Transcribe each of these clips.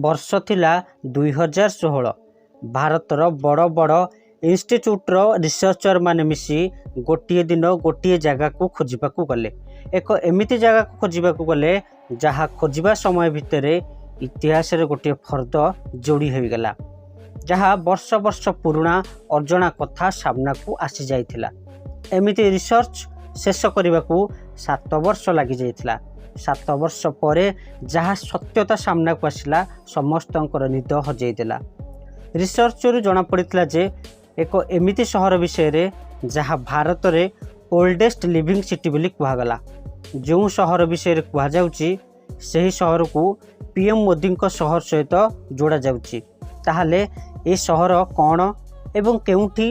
ବର୍ଷ ଥିଲା 2016। ଭାରତର ବଡ଼ ବଡ଼ ଇନଷ୍ଟିଚ୍ୟୁଟ୍ର ରିସର୍ଚ୍ଚର ମାନେ ମିଶି ଗୋଟିଏ ଦିନ ଗୋଟିଏ ଜାଗାକୁ ଖୋଜିବାକୁ ଗଲେ। ଏକ ଏମିତି ଜାଗାକୁ ଖୋଜିବାକୁ ଗଲେ ଯାହା ଖୋଜିବା ସମୟ ଭିତରେ ଇତିହାସରେ ଗୋଟିଏ ଫର୍ଦ୍ଦ ଯୋଡ଼ି ହୋଇଗଲା, ଯାହା ବର୍ଷ ବର୍ଷ ପୁରୁଣା ଅଜଣା କଥା ସାମ୍ନାକୁ ଆସିଯାଇଥିଲା। ଏମିତି ରିସର୍ଚ୍ଚ ଶେଷ କରିବାକୁ 7 ବର୍ଷ ଲାଗିଯାଇଥିଲା। 7 ବର୍ଷ ପରେ ଯାହା ସତ୍ୟତା ସାମ୍ନାକୁ ଆସିଲା ସମସ୍ତଙ୍କର ନିଦ ହଜେଇଦେଲା। ରିସର୍ଚ୍ଚରୁ ଜଣାପଡ଼ିଥିଲା ଯେ ଏକ ଏମିତି ସହର ବିଷୟରେ ଯାହା ଭାରତରେ ଓଲ୍ଡେଷ୍ଟ ଲିଭିଂ ସିଟି ବୋଲି କୁହାଗଲା। ଯେଉଁ ସହର ବିଷୟରେ କୁହାଯାଉଛି ସେହି ସହରକୁ PM ମୋଦିଙ୍କ ସହର ସହିତ ଯୋଡ଼ାଯାଉଛି। ତାହେଲେ ଏ ସହର କ'ଣ ଏବଂ କେଉଁଠି?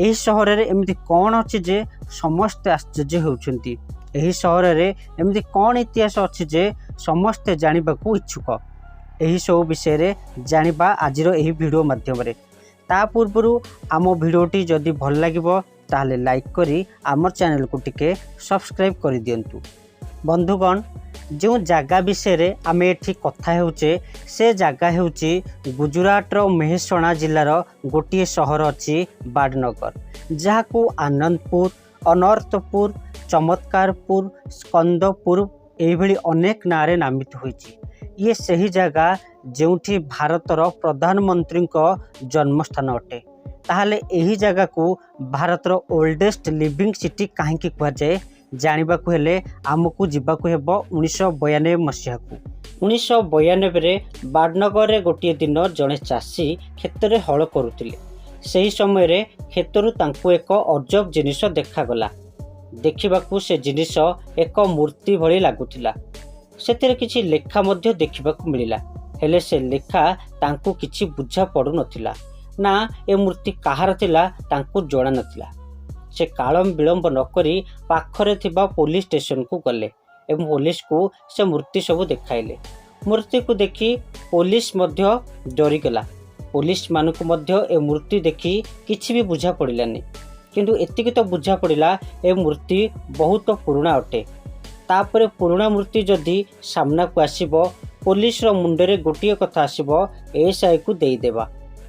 ଏହି ସହରରେ ଏମିତି କ'ଣ ଅଛି ଯେ ସମସ୍ତେ ଆଶ୍ଚର୍ଯ୍ୟ ହେଉଛନ୍ତି? ଏହି ସହରରେ ଏମିତି କ'ଣ ଇତିହାସ ଅଛି ଯେ ସମସ୍ତେ ଜାଣିବାକୁ ଇଚ୍ଛୁକ? ଏହିସବୁ ବିଷୟରେ ଜାଣିବା ଆଜିର ଏହି ଭିଡ଼ିଓ ମାଧ୍ୟମରେ। ତା ପୂର୍ବରୁ ଆମ ଭିଡ଼ିଓଟି ଯଦି ଭଲ ଲାଗିବ ତାହେଲେ ଲାଇକ୍ କରି ଆମ ଚ୍ୟାନେଲକୁ ଟିକେ ସବସ୍କ୍ରାଇବ୍ କରିଦିଅନ୍ତୁ। ବନ୍ଧୁଗଣ, ଯେଉଁ ଜାଗା ବିଷୟରେ ଆମେ ଏଠି କଥା ହେଉଛେ ସେ ଜାଗା ହେଉଛି ଗୁଜରାଟର ମେହେସାଣା ଜିଲ୍ଲାର ଗୋଟିଏ ସହର ଅଛି ବାଡ଼ନଗର, ଯାହାକୁ ଆନନ୍ଦପୁର, ଅନର୍ତ୍ତପୁର, ଚମତ୍କାରପୁର, ସ୍କନ୍ଦପୁର ଏହିଭଳି ଅନେକ ନାଁରେ ନାମିତ ହୋଇଛି। ଇଏ ସେହି ଜାଗା ଯେଉଁଠି ଭାରତର ପ୍ରଧାନମନ୍ତ୍ରୀଙ୍କ ଜନ୍ମସ୍ଥାନ ଅଟେ। ତାହେଲେ ଏହି ଜାଗାକୁ ଭାରତର ଓଲ୍ଡେଷ୍ଟ ଲିଭିଂ ସିଟି କାହିଁକି କୁହାଯାଏ? ଜାଣିବାକୁ ହେଲେ ଆମକୁ ଯିବାକୁ ହେବ 1992 ମସିହାକୁ। 1992ରେ ବାଡ଼ନଗରରେ ଗୋଟିଏ ଦିନ ଜଣେ ଚାଷୀ କ୍ଷେତରେ ହଳ କରୁଥିଲେ। ସେହି ସମୟରେ କ୍ଷେତରୁ ତାଙ୍କୁ ଏକ ଅଜବ ଜିନିଷ ଦେଖାଗଲା। ଦେଖିବାକୁ ସେ ଜିନିଷ ଏକ ମୂର୍ତ୍ତି ଭଳି ଲାଗୁଥିଲା। ସେଥିରେ କିଛି ଲେଖା ମଧ୍ୟ ଦେଖିବାକୁ ମିଳିଲା, ହେଲେ ସେ ଲେଖା ତାଙ୍କୁ କିଛି ବୁଝା ପଡ଼ୁନଥିଲା। ନା ଏ ମୂର୍ତ୍ତି କାହାର ଥିଲା ତାଙ୍କୁ ଜଣାନଥିଲା। ସେ କାଳ ବିଳମ୍ବ ନକରି ପାଖରେ ଥିବା ପୋଲିସ ଷ୍ଟେସନକୁ ଗଲେ ଏବଂ ପୋଲିସକୁ ସେ ମୂର୍ତ୍ତି ସବୁ ଦେଖାଇଲେ। ମୂର୍ତ୍ତିକୁ ଦେଖି ପୋଲିସ ମଧ୍ୟ ଡରିଗଲା। ପୋଲିସମାନଙ୍କୁ ମଧ୍ୟ ଏ ମୂର୍ତ୍ତି ଦେଖି କିଛି ବି ବୁଝା ପଡ଼ିଲାନି। କିନ୍ତୁ ଏତିକି ତ ବୁଝା ପଡ଼ିଲା ଏ ମୂର୍ତ୍ତି ବହୁତ ପୁରୁଣା ଅଟେ। ତାପରେ ପୁରୁଣା ମୂର୍ତ୍ତି ଯଦି ସାମ୍ନାକୁ ଆସିବ, ପୋଲିସର ମୁଣ୍ଡରେ ଗୋଟିଏ କଥା ଆସିବ, SIକୁ ଦେଇଦେବା,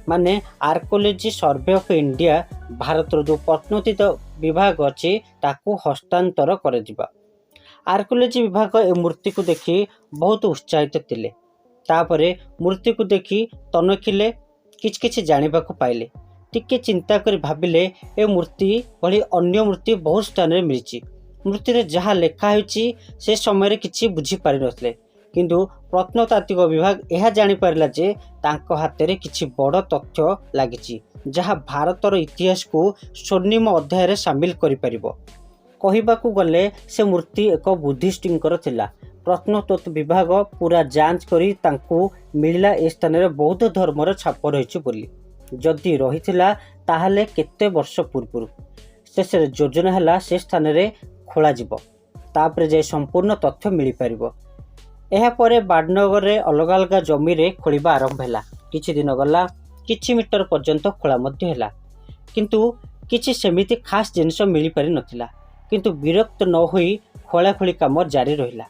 ମାନେ ଆର୍କୋଲୋଜି ସର୍ଭେ ଅଫ୍ ଇଣ୍ଡିଆ, ଭାରତର ଯେଉଁ ପ୍ରତ୍ନତତ୍ତ୍ୱ ବିଭାଗ ଅଛି ତାକୁ ହସ୍ତାନ୍ତର କରାଯିବା। ଆର୍କୋଲୋଜି ବିଭାଗ ଏ ମୂର୍ତ୍ତିକୁ ଦେଖି ବହୁତ ଉତ୍ସାହିତ ଥିଲେ। ତାପରେ ମୂର୍ତ୍ତିକୁ ଦେଖି ତନଖିଲେ, କିଛି ଜାଣିବାକୁ ପାଇଲେ। ଟିକେ ଚିନ୍ତା କରି ଭାବିଲେ ଏ ମୂର୍ତ୍ତି ଭଳି ଅନ୍ୟ ମୂର୍ତ୍ତି ବହୁତ ସ୍ଥାନରେ ମିଳିଛି। ମୂର୍ତ୍ତିରେ ଯାହା ଲେଖା ହୋଇଛି ସେ ସମୟରେ କିଛି ବୁଝିପାରିନଥିଲେ, କିନ୍ତୁ ପ୍ରତ୍ନତାତ୍ତ୍ୱିକ ବିଭାଗ ଏହା ଜାଣିପାରିଲା ଯେ ତାଙ୍କ ହାତରେ କିଛି ବଡ଼ ତଥ୍ୟ ଲାଗିଛି, ଯାହା ଭାରତର ଇତିହାସକୁ ସ୍ୱର୍ଣ୍ଣିମ ଅଧ୍ୟାୟରେ ସାମିଲ କରିପାରିବ। କହିବାକୁ ଗଲେ ସେ ମୂର୍ତ୍ତି ଏକ ବୁଦ୍ଧିଷ୍ଟଙ୍କର ଥିଲା। ପ୍ରତ୍ନତତ୍ତ୍ୱ ବିଭାଗ ପୁରା ଯାଞ୍ଚ କରି ତାଙ୍କୁ ମିଳିଲା ଏ ସ୍ଥାନରେ ବୌଦ୍ଧ ଧର୍ମର ଛାପ ରହିଛି ବୋଲି। ଯଦି ରହିଥିଲା ତାହେଲେ କେତେ ବର୍ଷ ପୂର୍ବରୁ। ଶେଷରେ ଯୋଜନା ହେଲା ସେ ସ୍ଥାନରେ ଖୋଳାଯିବ, ତାପରେ ଯାଇ ସମ୍ପୂର୍ଣ୍ଣ ତଥ୍ୟ ମିଳିପାରିବ। ଏହାପରେ ବାଡ଼ନଗରରେ ଅଲଗା ଅଲଗା ଜମିରେ ଖୋଳିବା ଆରମ୍ଭ ହେଲା। କିଛି ଦିନ ଗଲା, କିଛି ମିଟର ପର୍ଯ୍ୟନ୍ତ ଖୋଳା ମଧ୍ୟ ହେଲା, କିନ୍ତୁ କିଛି ସେମିତି ଖାସ୍ ଜିନିଷ ମିଳିପାରିନଥିଲା। କିନ୍ତୁ ବିରକ୍ତ ନ ହୋଇ ଖୋଳାଖୋଳି କାମ ଜାରି ରହିଲା।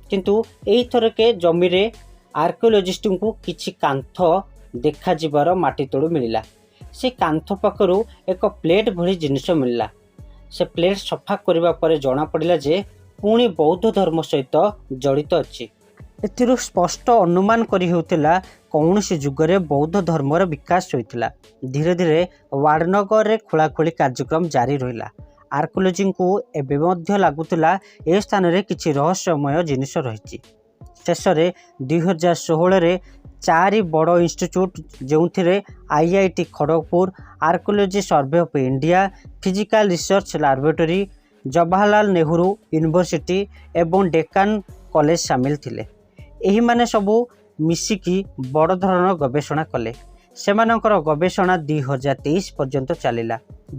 କିନ୍ତୁ ଏଇଥରକେ ଜମିରେ ଆର୍କିଓଲୋଜିଷ୍ଟଙ୍କୁ କିଛି କାନ୍ଥ ଦେଖାଯିବାର ମାଟି ତଳୁ ମିଳିଲା। ସେ କାନ୍ଥ ପାଖରୁ ଏକ ପ୍ଲେଟ୍ ଭଳି ଜିନିଷ ମିଳିଲା। ସେ ପ୍ଲେଟ୍ ସଫା କରିବା ପରେ ଜଣାପଡ଼ିଲା ଯେ ପୁଣି ବୌଦ୍ଧ ଧର୍ମ ସହିତ ଜଡ଼ିତ ଅଛି। ଏଥିରୁ ସ୍ପଷ୍ଟ ଅନୁମାନ କରି ହେଉଥିଲା କୌଣସି ଯୁଗରେ ବୌଦ୍ଧ ଧର୍ମର ବିକାଶ ହୋଇଥିଲା। ଧୀରେ ଧୀରେ ବାଡ଼ନଗରରେ ଖୋଳାଖୋଳି କାର୍ଯ୍ୟକ୍ରମ ଜାରି ରହିଲା। ଆର୍କିଓଲୋଜିଙ୍କୁ ଏବେ ମଧ୍ୟ ଲାଗୁଥିଲା ଏ ସ୍ଥାନରେ କିଛି ରହସ୍ୟମୟ ଜିନିଷ ରହିଛି। ଶେଷରେ 2016ରେ 4 ବଡ଼ ଇନଷ୍ଟିଚ୍ୟୁଟ୍, ଯେଉଁଥିରେ IIT Kharagpur, archaeology survey of India, physical research laboratory, Jawaharlal Nehru university ଏବଂ ଡେକାନ କଲେଜ ସାମିଲ ଥିଲେ। ଏହିମାନେ ସବୁ ମିଶିକି ବଡ଼ ଧରଣର ଗବେଷଣା କଲେ। ସେମାନଙ୍କର ଗବେଷଣା 2023 ପର୍ଯ୍ୟନ୍ତ ଚାଲିଲା,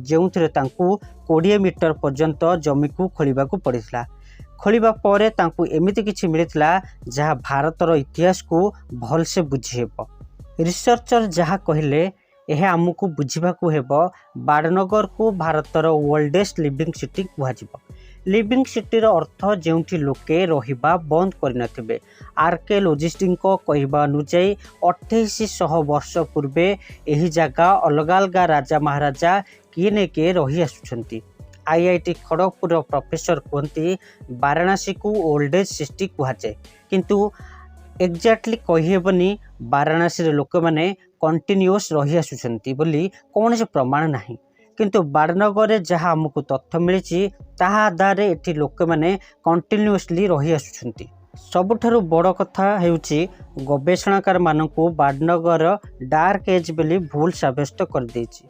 ଯେଉଁଥିରେ ତାଙ୍କୁ 20 ମିଟର ପର୍ଯ୍ୟନ୍ତ ଜମିକୁ ଖୋଳିବାକୁ ପଡ଼ିଥିଲା। ଖୋଳିବା ପରେ ତାଙ୍କୁ ଏମିତି କିଛି ମିଳିଥିଲା ଯାହା ଭାରତର ଇତିହାସକୁ ଭଲସେ ବୁଝିହେବ। ରିସର୍ଚ୍ଚର ଯାହା କହିଲେ ଏହା ଆମକୁ ବୁଝିବାକୁ ହେବ ବାଡ଼ନଗରକୁ ଭାରତର ଓଲ୍ଡେଷ୍ଟ ଲିଭିଂ ସିଟି କୁହାଯିବ। लिविंग सिटीर अर्थ जोंठी लोके रहिबा बंद करनथिबे। आर्कियोलॉजिस्टଙ୍କ कहवा अनुଯାयी 2800 वर्ष पूर्वे एही जगह अलग अलग राजा महाराजा किए ने के रही आसुछंती। आईआईटी खड़गपुर प्रोफेसर कहती वाराणसी को ओल्डेज सिटी कहुए, किंतु एक्जाक्टली कहीहेबनी वाराणसी लोक मैंने कंटिन्यूअस रही आसुछंती बोली कौन से प्रमाण नहीं। किंतु बाड़नगर जहाँ आमको तथ्य मिली ताहा आधार एठी लोक मैंने कंटिन्यूअसली रही आसुछंती। सबुठारु बड़ कथा हेउची गवेषणाकार मानकु बाड़नगर डार्क एज बोली भूल साब्यस्त कर देछि।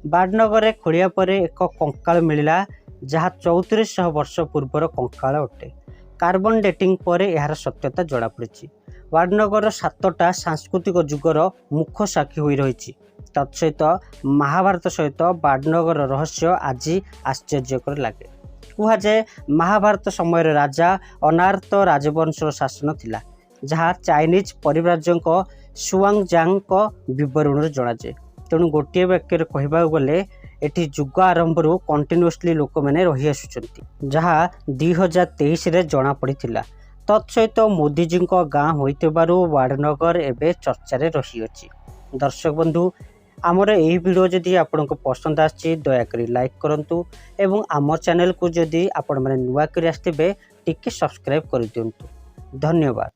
बाड़नगर खोलिया परे एक कंकाल मिला जहाँ 3400 वर्ष पूर्वर कंकाल अटे। कार्बन डेटिंग पर यार सत्यता जड़ा पड़ी। बाड़नगर 7टा सांस्कृतिक जुगर मुख्य साक्षी हो रही। तत्सहित महाभारत सहित बाड़नगर रहस्य आज आश्चर्यकर लगे। कहुए महाभारत समय राजा अनार्त राजवंशर शासन थिला, जहाँ चाइनीज परिव्राजक सुआंगजांग बरण जनाए। तेणु गोटे वाक्य कहवाक गले एटी जुग आरंभ कंटिन्यूअसली लोक मैंने रही आसुचंती, जहाँ 2023 रे जना पड़ीथिला। तत्सहित मोदीजी गाँ होइतिबारु बाड़नगर एबे चर्चारे रही अछि। दर्शक बंधु, आमर यही वीडियो जदि आपको पसंद आछि दयाकरी लाइक करंतु एवं आम चैनल को जदि आपण माने नुआ करी आस्थिबे टिके सब्सक्राइब कर दियंतु। धन्यवाद।